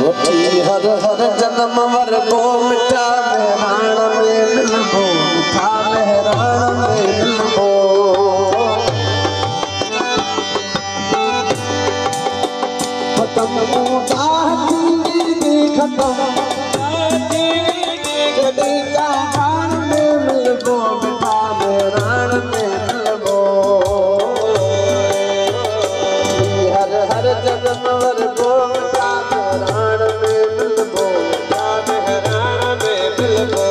हर हर जन्म वर को मिठा मेहरान में मिलबो, मिठा मेहरान में मिलबो। खत्म खत्म जड़ी जान में मिलबो, मिठा मेहरान में मिलबो। हर हर जन्म वर को मिठा मेहरान में मिलबो, मिठा मेहरान में मिलबो।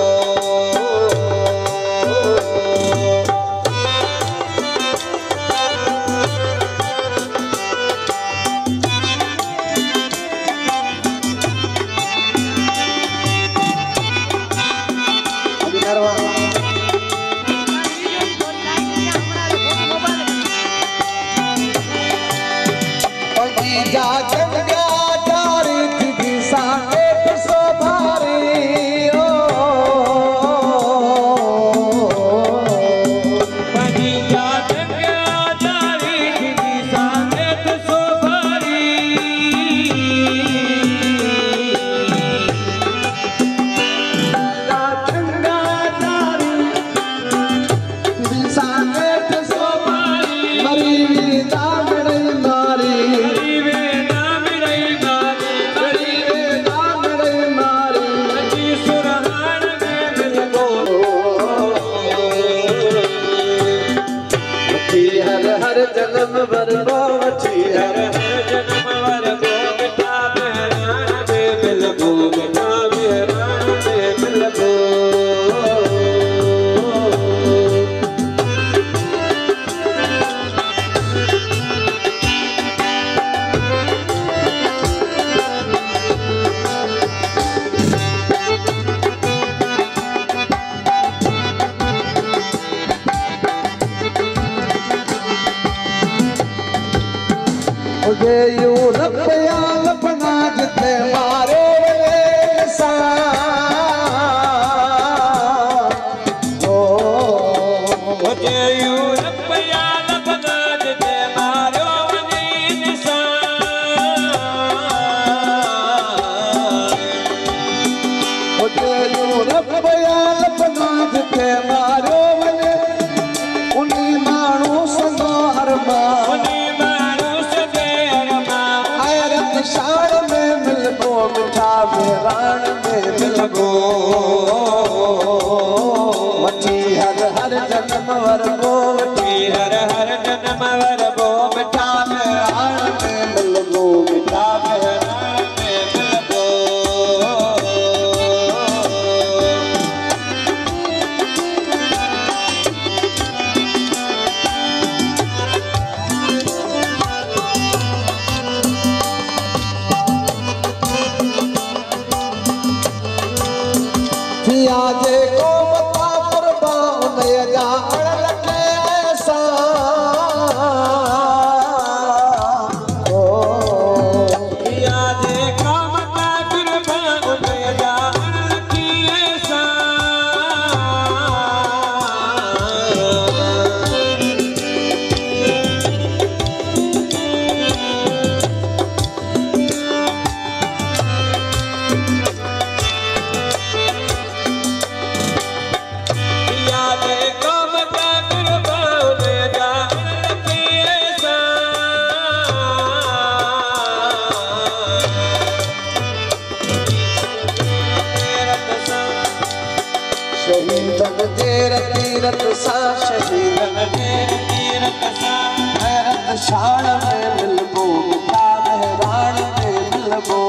जन्म वर को मची हर जन्म वर को मिठा मेहरान में मिलबो, मिठा मेहरान में मिलबो। मुझे यूं लपया लपना जिते मारे सा मुझे यूं लपया लपना जिते मारो निसा। मुझे यूं लपया लपना जिते मारो उन्हीं माण्हू संगो अरमा, शान में मिलबो, मिठा मेहरान में मिलबो। मची हर हर जन्म वर को, मची हर हर जन्म वर को मिठा मेहरान में मिलबो, मिठा मेहरान में मिलबो। जे को मता कुर्बान जा लगे ऐसा या जे को मता कुर्बान जा लगे ऐसा। शहीदन तेरा तीरथ सा, शहीदन तेरा तीरथ सा, हैरत शान में मिलबो, मिठा मेहरान में मिलबो।